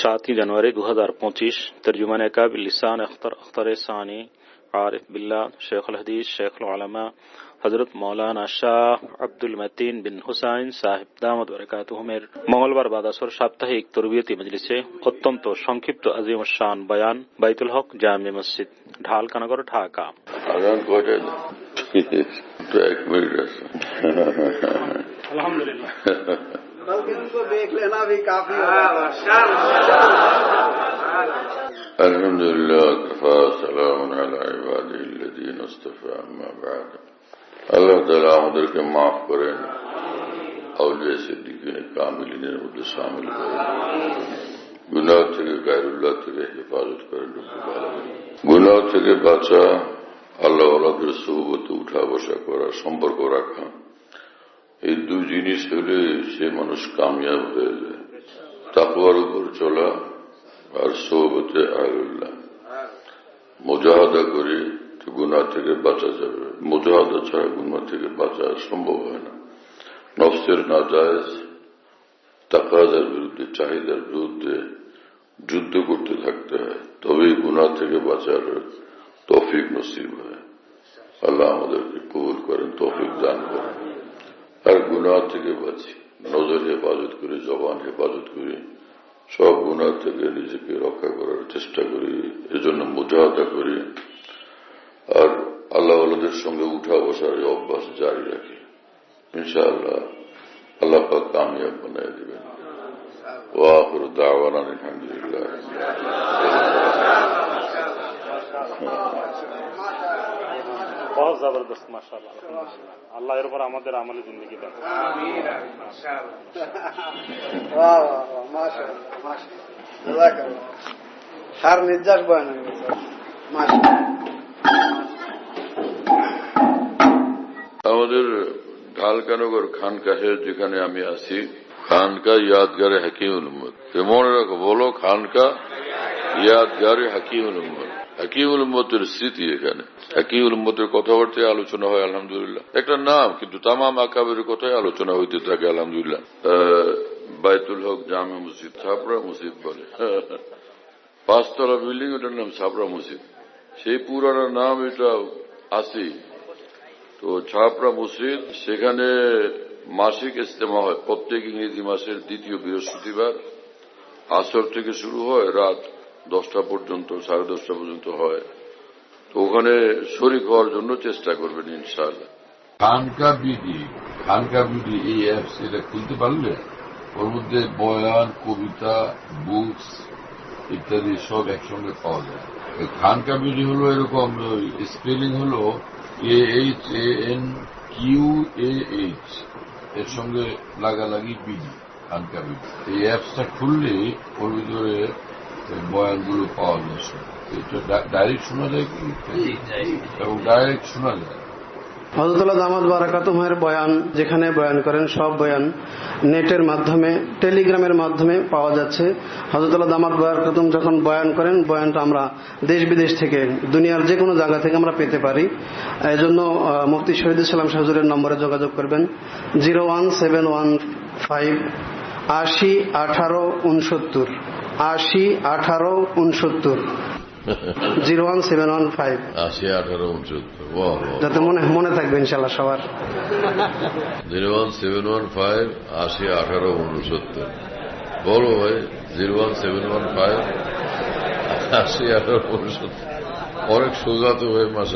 7 जनवरी 2025 तर्जुमान काबिल लिसान अख्तर सानी आरिफ बिल्ला शेख अल हदीस शेख अल उलमा हजरत मौलाना शाह আব্দুল মতিন বিন হুসাইন সাহেব দামাত বরকাতুহুমের মঙ্গলবার বাদাসর সাপ্তাহিক তরবিয়তি মজলিসে অত্যন্ত সংক্ষিপ্ত আজিম শান বয়ান বাইতুল হক জামে মসজিদ ঢালকানগর ঢাকা। আজান কয়টা? তো 1 মিনিট আছে। আলহামদুলিল্লাহ। बल्कि उनको देख लेना भी काफी होगा। अल्हम्दुलिल्लाह कफा सलामुन अला इबादिल्लज़ीना इस्तफा अम्मा बाद। আল্লাহ তাআলা আমাদেরকে মাফ করেন, আউলিয়া সিদ্দিকিন কামিলিনের মধ্যে শামিল করেন, গুনাহ থেকে গায়রুল্লাহ থেকে হেফাজত করেন রব্বুল আলামিন। গুনাহ থেকে বাঁচা, আল্লাহ ওয়ালাদের সুহবতে উঠা বসা করা, সম্পর্ক রাখা, এই দুই জিনিস হলে সে মানুষ কামিয়াব হয়ে যায়। তাকওয়ার উপর চলা আর সোহবতে আহলুল্লাহ। মুজাহাদা করে তো গুনাহ থেকে বাঁচা যাবে, মুজাহাদা ছাড়া গুনাহ থেকে বাঁচা সম্ভব হয় না। নফসের নাজায়েজ তাকাজার বিরুদ্ধে, চাহিদার বিরুদ্ধে যুদ্ধ করতে থাকতে হয়, তবেই গুনাহ থেকে বাঁচার তৌফিক নসিব হয়। আল্লাহ আমাদেরকে কবুল করেন, তৌফিক দান করেন। আর গুনাহ থেকে বাঁচি, নজর হেফাজত করি, জবান হেফাজত করি, সব গুনাহ থেকে নিজেকে রক্ষা করার চেষ্টা করি, এজন্য মুজাহাদা করি। আর আল্লাহ ওয়ালাদের সঙ্গে উঠা বসার অভ্যাস জারি রাখি। ইনশাআল্লাহ আল্লাহ পাক কামিয়াব বানায় দিবেন। ওয়া আখিরু দাওয়ানা আলহামদুলিল্লাহ। बहुत जबरदस्त माशाअल्लाह। अल्लाह এর উপর আমাদের আমলে জিন্দেগি দেন। आमीन माशाअल्लाह। वाह वाह वाह माशाअल्लाह माशाअल्लाह। জাযাকাল্লাহ। সার নির্যাস বয়ান মাশাআল্লাহ। আমাদের ঢালকানগর খানকাহে যেখানে আমি আছি, খানকা ইয়াদগারে হাকিমুল উম্মত। মনে রাখো, বলো খানকা ইয়াদগারে হাকিমুল উম্মত। হাকিমুল উম্মতের স্মৃতি এখানে, হাকিমুল উম্মতের কথাবার্তায় আলোচনা হয় আলহামদুলিল্লাহ। একটা নাম, কিন্তু তামাম আকাবের কথাই আলোচনা হইতে থাকে আলহামদুলিল্লাহ। বাইতুল হক জামে মসজিদ, ছাপড়া মসজিদ বলে, 5 তলা বিল্ডিং, ওটার নাম ছাপড়া মসজিদ। সেই পুরানো নাম এটা আছে। তো ছাপড়া মসজিদ, সেখানে মাসিক ইজতেমা হয় প্রত্যেক ইংরেজি মাসের 2য় বৃহস্পতিবার। আসর থেকে শুরু হয়, রাত 10টা পর্যন্ত, 10:30 পর্যন্ত হয়। তো ওখানে শরীক হওয়ার জন্য চেষ্টা করবেন ইনশাআল্লাহ। খানকা বিডি এই অ্যাপস, এটা খুলতে পারলে ওর মধ্যে বয়ান, কবিতা, বুকস ইত্যাদি সব একসঙ্গে পাওয়া যায়। খানকা বিডি হলো এরকম, স্পেলিং হলো AHANQAH, এর সঙ্গে লাগালাগি বিডি, খানকা বিডি। এই অ্যাপসটা খুললে ওর ভিতরে বয়ানগুলো পাওয়া যায়। এটা ডাইরেক্ট শোনা যায় কি, এবং ডাইরেক্ট শোনা যায়। হযরতুল্লাহ দামাত বারাকাতুহুমের বয়ান, যেখানে বয়ান করেন, সব বয়ান নেটের মাধ্যমে, টেলিগ্রামের মাধ্যমে পাওয়া যাচ্ছে। হযরতুল্লাহ দামাত বারাকাতুহুম যখন বয়ান করেন, বয়ানটা আমরা দেশ বিদেশ থেকে, দুনিয়ার যে কোনো জায়গা থেকে আমরা পেতে পারি। এজন্য মুফতি শহীদুল ইসলাম শাহ হুজুরের নম্বরে যোগাযোগ করবেন, 01715 80 18 69 80 18 69 01715 80 18 69। যাতে মনে থাকবে ইনশাআল্লাহ সবার। 01715 80 18 69। বলো ভাই, 01715 80 18 69। অনেক সোজা তো ভাই, মাসা।